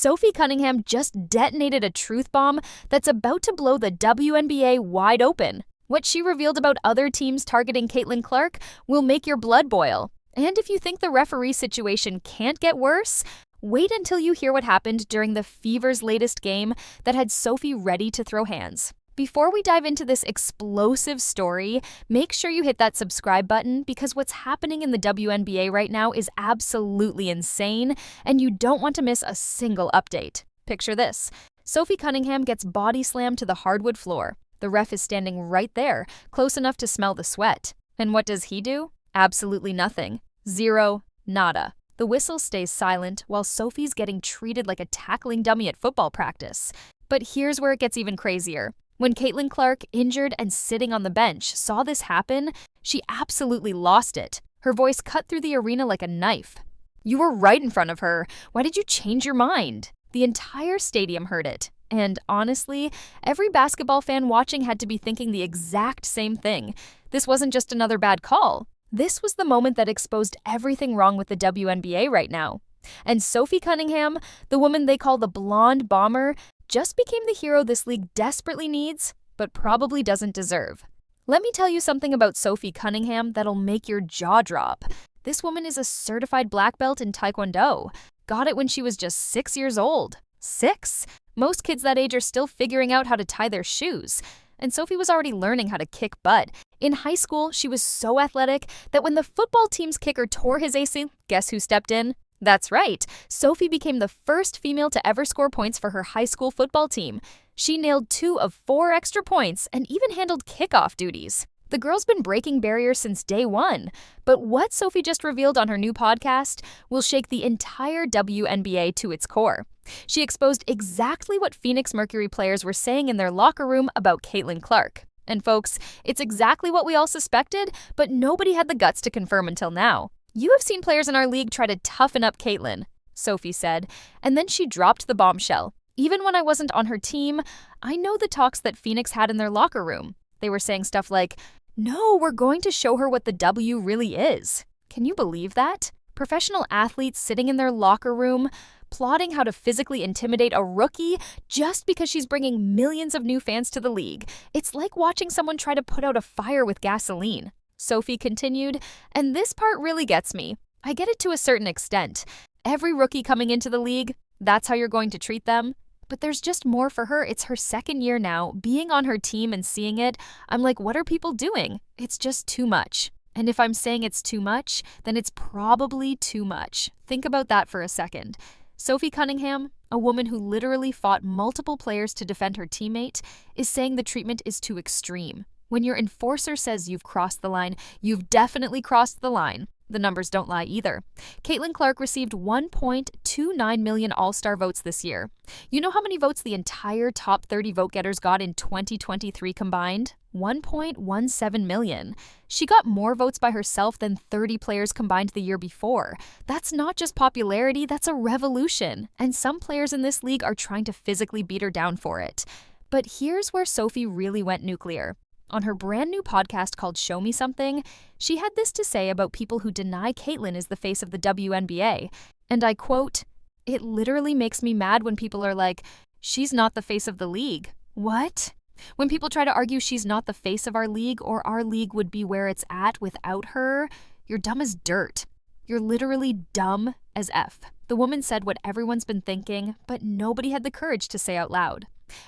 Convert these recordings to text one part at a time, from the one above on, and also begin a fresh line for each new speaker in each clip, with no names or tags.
Sophie Cunningham just detonated a truth bomb that's about to blow the WNBA wide open. What she revealed about other teams targeting Caitlin Clark will make your blood boil. And if you think the referee situation can't get worse, wait until you hear what happened during the Fever's latest game that had Sophie ready to throw hands. Before we dive into this explosive story, make sure you hit that subscribe button because what's happening in the WNBA right now is absolutely insane, and you don't want to miss a single update. Picture this. Sophie Cunningham gets body slammed to the hardwood floor. The ref is standing right there, close enough to smell the sweat. And what does he do? Absolutely nothing. Zero. Nada. The whistle stays silent while Sophie's getting treated like a tackling dummy at football practice. But here's where it gets even crazier. When Caitlin Clark, injured and sitting on the bench, saw this happen, she absolutely lost it. Her voice cut through the arena like a knife. "You were right in front of her. Why did you change your mind?" The entire stadium heard it. And honestly, every basketball fan watching had to be thinking the exact same thing. This wasn't just another bad call. This was the moment that exposed everything wrong with the WNBA right now. And Sophie Cunningham, the woman they call the Blonde Bomber, just became the hero this league desperately needs, but probably doesn't deserve. Let me tell you something about Sophie Cunningham that'll make your jaw drop. This woman is a certified black belt in Taekwondo. Got it when she was just 6 years old. 6? Most kids that age are still figuring out how to tie their shoes. And Sophie was already learning how to kick butt. In high school, she was so athletic that when the football team's kicker tore his ACL, guess who stepped in? That's right, Sophie became the first female to ever score points for her high school football team. She nailed 2 of 4 extra points and even handled kickoff duties. The girl's been breaking barriers since day one. But what Sophie just revealed on her new podcast will shake the entire WNBA to its core. She exposed exactly what Phoenix Mercury players were saying in their locker room about Caitlin Clark. And folks, it's exactly what we all suspected, but nobody had the guts to confirm until now. "You have seen players in our league try to toughen up Caitlin," Sophie said, and then she dropped the bombshell. "Even when I wasn't on her team, I know the talks that Phoenix had in their locker room. They were saying stuff like, 'No, we're going to show her what the W really is.' Can you believe that? Professional athletes sitting in their locker room, plotting how to physically intimidate a rookie just because she's bringing millions of new fans to the league. It's like watching someone try to put out a fire with gasoline." Sophie continued, "And this part really gets me. I get it to a certain extent. Every rookie coming into the league, that's how you're going to treat them. But there's just more for her. It's her second year now. Being on her team and seeing it, I'm like, what are people doing? It's just too much. And if I'm saying it's too much, then it's probably too much." Think about that for a second. Sophie Cunningham, a woman who literally fought multiple players to defend her teammate, is saying the treatment is too extreme. When your enforcer says you've crossed the line, you've definitely crossed the line. The numbers don't lie either. Caitlin Clark received 1.29 million All-Star votes this year. You know how many votes the entire top 30 vote-getters got in 2023 combined? 1.17 million. She got more votes by herself than 30 players combined the year before. That's not just popularity, that's a revolution. And some players in this league are trying to physically beat her down for it. But here's where Sophie really went nuclear. On her brand new podcast called Show Me Something, she had this to say about people who deny Caitlin is the face of the WNBA. And I quote, "It literally makes me mad when people are like, 'She's not the face of the league.' What? When people try to argue she's not the face of our league or our league would be where it's at without her, you're dumb as dirt. You're literally dumb as F." The woman said what everyone's been thinking, but nobody had the courage to say out loud.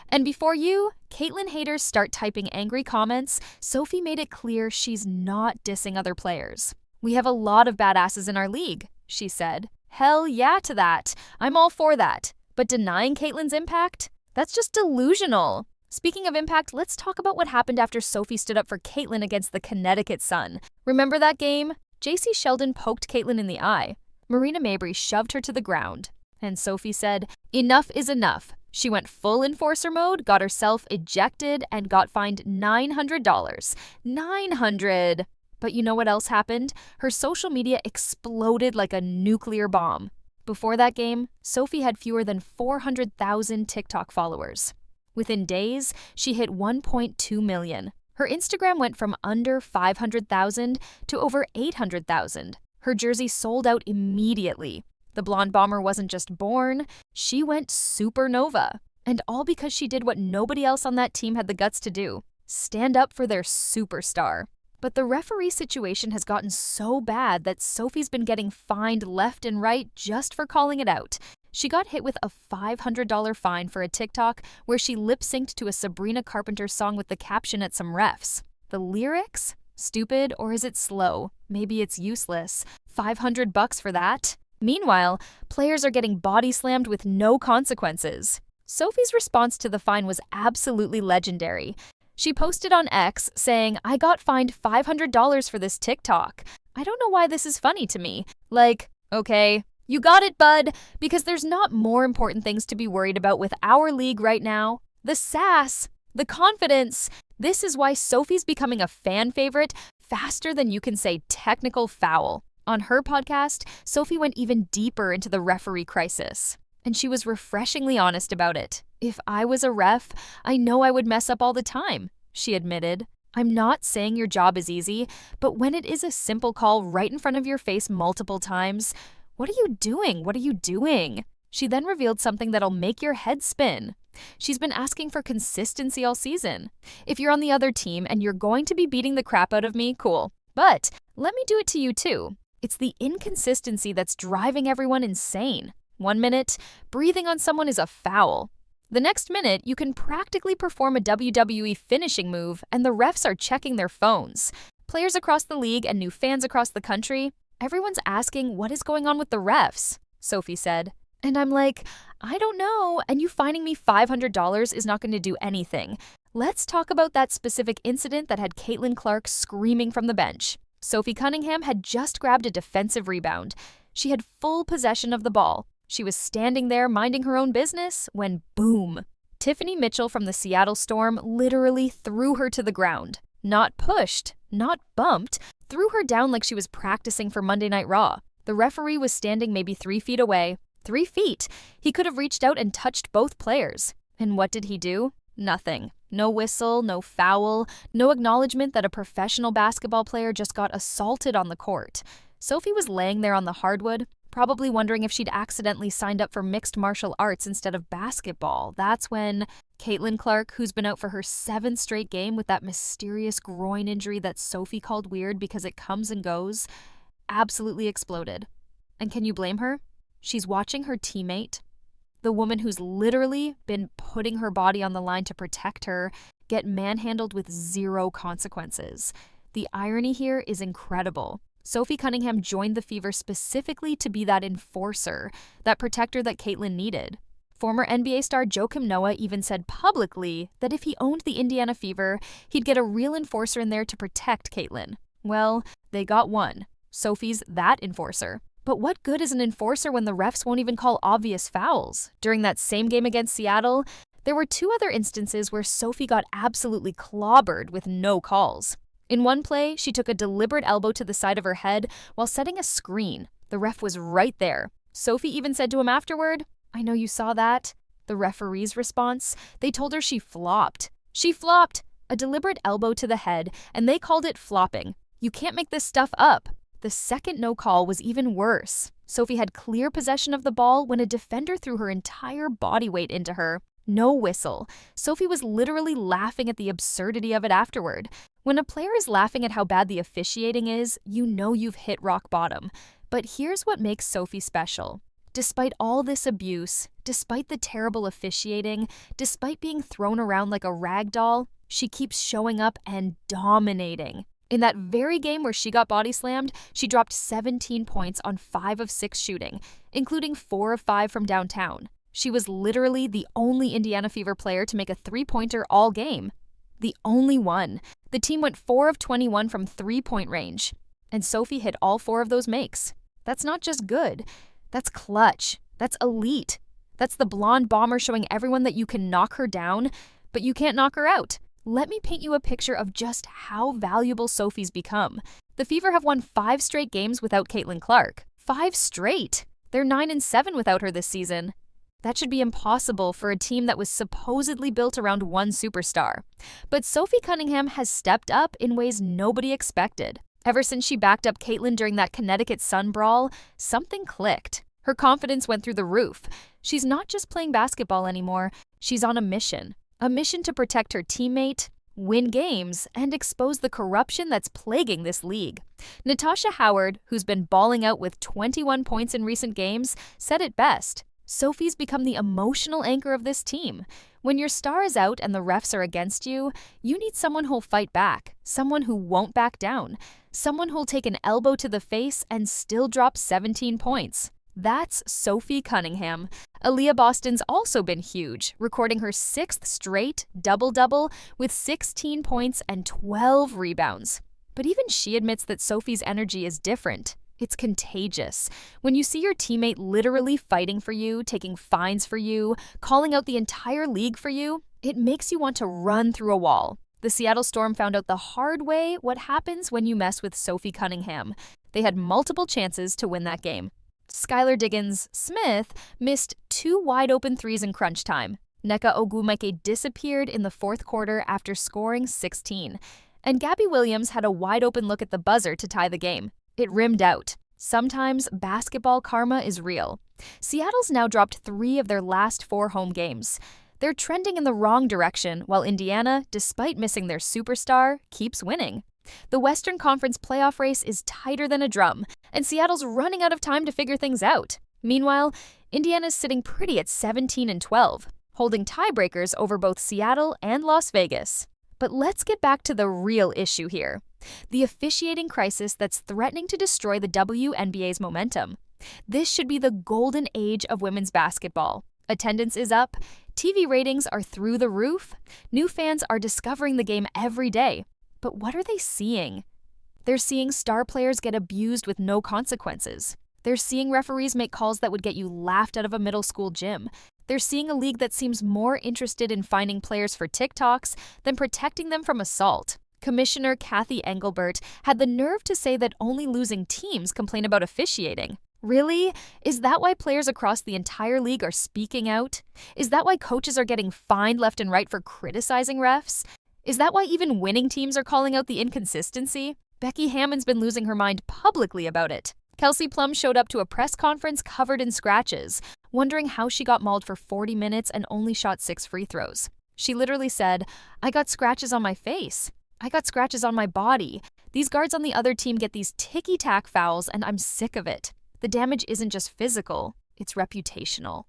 And before you, Caitlin haters start typing angry comments, Sophie made it clear she's not dissing other players. "We have a lot of badasses in our league," she said. "Hell yeah to that. I'm all for that. But denying Caitlin's impact? That's just delusional." Speaking of impact, let's talk about what happened after Sophie stood up for Caitlin against the Connecticut Sun. Remember that game? JC Sheldon poked Caitlin in the eye. Marina Mabrey shoved her to the ground. And Sophie said, "Enough is enough." She went full enforcer mode, got herself ejected, and got fined $900. $900! But you know what else happened? Her social media exploded like a nuclear bomb. Before that game, Sophie had fewer than 400,000 TikTok followers. Within days, she hit 1.2 million. Her Instagram went from under 500,000 to over 800,000. Her jersey sold out immediately. The blonde bomber wasn't just born, she went supernova. And all because she did what nobody else on that team had the guts to do: stand up for their superstar. But the referee situation has gotten so bad that Sophie's been getting fined left and right just for calling it out. She got hit with a $500 fine for a TikTok where she lip-synced to a Sabrina Carpenter song with the caption at some refs. The lyrics? Stupid, or is it slow? Maybe it's useless. $500 for that? Meanwhile, players are getting body slammed with no consequences. Sophie's response to the fine was absolutely legendary. She posted on X saying, "I got fined $500 for this TikTok. I don't know why this is funny to me." Like, okay, you got it, bud, because there's not more important things to be worried about with our league right now. The sass, the confidence. This is why Sophie's becoming a fan favorite faster than you can say technical foul. On her podcast, Sophie went even deeper into the referee crisis. And she was refreshingly honest about it. "If I was a ref, I know I would mess up all the time," she admitted. "I'm not saying your job is easy, but when it is a simple call right in front of your face multiple times, what are you doing? What are you doing?" She then revealed something that'll make your head spin. She's been asking for consistency all season. "If you're on the other team and you're going to be beating the crap out of me, cool. But let me do it to you too." It's the inconsistency that's driving everyone insane. One minute, breathing on someone is a foul. The next minute, you can practically perform a WWE finishing move and the refs are checking their phones. Players across the league and new fans across the country, everyone's asking what is going on with the refs, Sophie said. And I'm like, I don't know, and you fining me $500 is not going to do anything. Let's talk about that specific incident that had Caitlin Clark screaming from the bench. Sophie Cunningham had just grabbed a defensive rebound. She had full possession of the ball. She was standing there minding her own business when boom! Tiffany Mitchell from the Seattle Storm literally threw her to the ground. Not pushed, not bumped, threw her down like she was practicing for Monday Night Raw. The referee was standing maybe 3 feet away. 3 feet! He could have reached out and touched both players. And what did he do? Nothing. No whistle, no foul, no acknowledgement that a professional basketball player just got assaulted on the court. Sophie was laying there on the hardwood, probably wondering if she'd accidentally signed up for mixed martial arts instead of basketball. That's when Caitlin Clark, who's been out for her 7th straight game with that mysterious groin injury that Sophie called weird because it comes and goes, absolutely exploded. And can you blame her? She's watching her teammate, the woman who's literally been putting her body on the line to protect her, get manhandled with 0 consequences. The irony here is incredible. Sophie Cunningham joined the Fever specifically to be that enforcer, that protector that Caitlin needed. Former NBA star Joakim Noah even said publicly that if he owned the Indiana Fever, he'd get a real enforcer in there to protect Caitlin. Well, they got one. Sophie's that enforcer. But what good is an enforcer when the refs won't even call obvious fouls? During that same game against Seattle, there were 2 other instances where Sophie got absolutely clobbered with no calls. In one play, she took a deliberate elbow to the side of her head while setting a screen. The ref was right there. Sophie even said to him afterward, "I know you saw that." The referee's response? They told her she flopped. She flopped! A deliberate elbow to the head, and they called it flopping. You can't make this stuff up. The second no call was even worse. Sophie had clear possession of the ball when a defender threw her entire body weight into her. No whistle. Sophie was literally laughing at the absurdity of it afterward. When a player is laughing at how bad the officiating is, you know you've hit rock bottom. But here's what makes Sophie special. Despite all this abuse, despite the terrible officiating, despite being thrown around like a rag doll, she keeps showing up and dominating. In that very game where she got body slammed, she dropped 17 points on 5 of 6 shooting, including 4 of 5 from downtown. She was literally the only Indiana Fever player to make a 3-pointer all game. The only one. The team went 4 of 21 from 3-point range. And Sophie hit all 4 of those makes. That's not just good. That's clutch. That's elite. That's the blonde bomber showing everyone that you can knock her down, but you can't knock her out. Let me paint you a picture of just how valuable Sophie's become. The Fever have won 5 straight games without Caitlin Clark. 5 straight! They're 9-7 without her this season. That should be impossible for a team that was supposedly built around one superstar. But Sophie Cunningham has stepped up in ways nobody expected. Ever since she backed up Caitlin during that Connecticut Sun brawl, something clicked. Her confidence went through the roof. She's not just playing basketball anymore, she's on a mission to protect her teammate, win games, and expose the corruption that's plaguing this league. Natasha Howard, who's been balling out with 21 points in recent games, said it best. Sophie's become the emotional anchor of this team. When your star is out and the refs are against you, you need someone who'll fight back, someone who won't back down, someone who'll take an elbow to the face and still drop 17 points. That's Sophie Cunningham. Aaliyah Boston's also been huge, recording her 6th straight double-double with 16 points and 12 rebounds. But even she admits that Sophie's energy is different. It's contagious. When you see your teammate literally fighting for you, taking fines for you, calling out the entire league for you, it makes you want to run through a wall. The Seattle Storm found out the hard way what happens when you mess with Sophie Cunningham. They had multiple chances to win that game. Skylar Diggins-Smith missed 2 wide-open threes in crunch time. Nneka Ogwumike disappeared in the fourth quarter after scoring 16. And Gabby Williams had a wide-open look at the buzzer to tie the game. It rimmed out. Sometimes basketball karma is real. Seattle's now dropped 3 of their last 4 home games. They're trending in the wrong direction, while Indiana, despite missing their superstar, keeps winning. The Western Conference playoff race is tighter than a drum, and Seattle's running out of time to figure things out. Meanwhile, Indiana's sitting pretty at 17-12, holding tiebreakers over both Seattle and Las Vegas. But let's get back to the real issue here. The officiating crisis that's threatening to destroy the WNBA's momentum. This should be the golden age of women's basketball. Attendance is up, TV ratings are through the roof, new fans are discovering the game every day. But what are they seeing? They're seeing star players get abused with no consequences. They're seeing referees make calls that would get you laughed out of a middle school gym. They're seeing a league that seems more interested in finding players for TikToks than protecting them from assault. Commissioner Kathy Engelbert had the nerve to say that only losing teams complain about officiating. Really? Is that why players across the entire league are speaking out? Is that why coaches are getting fined left and right for criticizing refs? Is that why even winning teams are calling out the inconsistency? Becky Hammon's been losing her mind publicly about it. Kelsey Plum showed up to a press conference covered in scratches, wondering how she got mauled for 40 minutes and only shot 6 free throws. She literally said, "I got scratches on my face. I got scratches on my body. These guards on the other team get these ticky-tack fouls and I'm sick of it. The damage isn't just physical, it's reputational."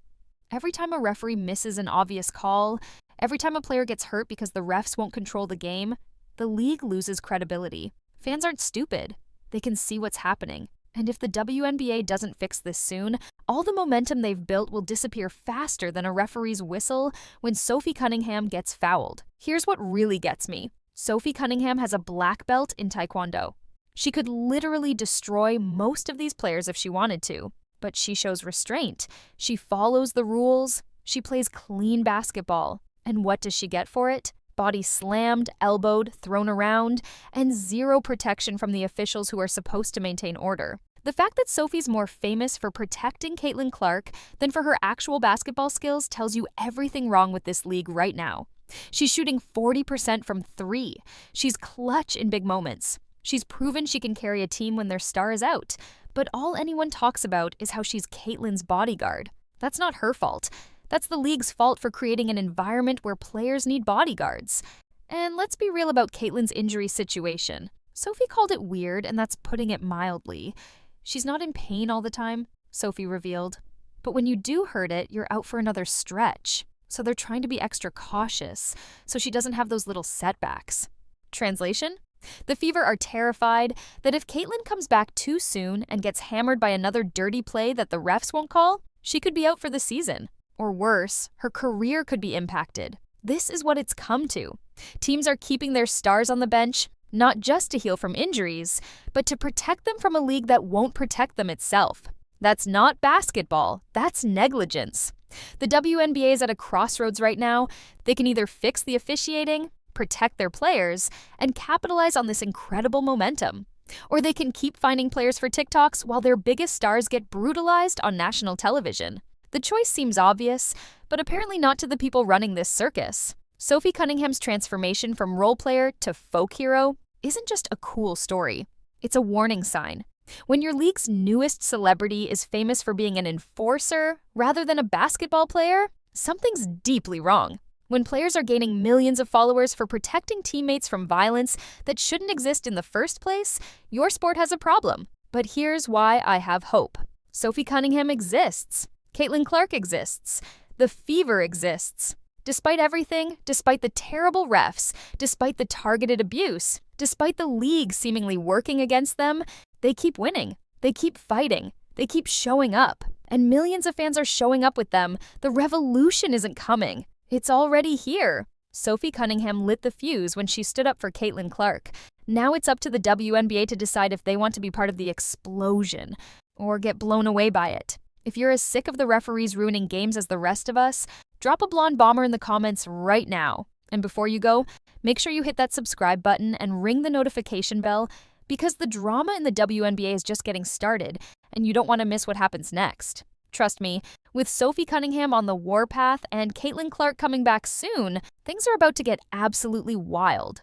Every time a referee misses an obvious call, every time a player gets hurt because the refs won't control the game, the league loses credibility. Fans aren't stupid. They can see what's happening. And if the WNBA doesn't fix this soon, all the momentum they've built will disappear faster than a referee's whistle when Sophie Cunningham gets fouled. Here's what really gets me. Sophie Cunningham has a black belt in Taekwondo. She could literally destroy most of these players if she wanted to. But she shows restraint. She follows the rules. She plays clean basketball. And what does she get for it? Body slammed, elbowed, thrown around, and zero protection from the officials who are supposed to maintain order. The fact that Sophie's more famous for protecting Caitlin Clark than for her actual basketball skills tells you everything wrong with this league right now. She's shooting 40% from 3. She's clutch in big moments. She's proven she can carry a team when their star is out. But all anyone talks about is how she's Caitlin's bodyguard. That's not her fault. That's the league's fault for creating an environment where players need bodyguards. And let's be real about Caitlin's injury situation. Sophie called it weird, and that's putting it mildly. She's not in pain all the time, Sophie revealed. But when you do hurt it, you're out for another stretch. So they're trying to be extra cautious, so she doesn't have those little setbacks. Translation? The Fever are terrified that if Caitlin comes back too soon and gets hammered by another dirty play that the refs won't call, she could be out for the season. Or worse, her career could be impacted. This is what it's come to. Teams are keeping their stars on the bench, not just to heal from injuries, but to protect them from a league that won't protect them itself. That's not basketball, that's negligence. The WNBA is at a crossroads right now. They can either fix the officiating, protect their players, and capitalize on this incredible momentum. Or they can keep finding players for TikToks while their biggest stars get brutalized on national television. The choice seems obvious, but apparently not to the people running this circus. Sophie Cunningham's transformation from role player to folk hero isn't just a cool story. It's a warning sign. When your league's newest celebrity is famous for being an enforcer rather than a basketball player, something's deeply wrong. When players are gaining millions of followers for protecting teammates from violence that shouldn't exist in the first place, your sport has a problem. But here's why I have hope. Sophie Cunningham exists. Caitlin Clark exists. The fever exists. Despite everything, despite the terrible refs, despite the targeted abuse, despite the league seemingly working against them, they keep winning. They keep fighting. They keep showing up. And millions of fans are showing up with them. The revolution isn't coming. It's already here. Sophie Cunningham lit the fuse when she stood up for Caitlin Clark. Now it's up to the WNBA to decide if they want to be part of the explosion or get blown away by it. If you're as sick of the referees ruining games as the rest of us, drop a blonde bomber in the comments right now. And before you go, make sure you hit that subscribe button and ring the notification bell because the drama in the WNBA is just getting started and you don't want to miss what happens next. Trust me, with Sophie Cunningham on the warpath and Caitlin Clark coming back soon, things are about to get absolutely wild.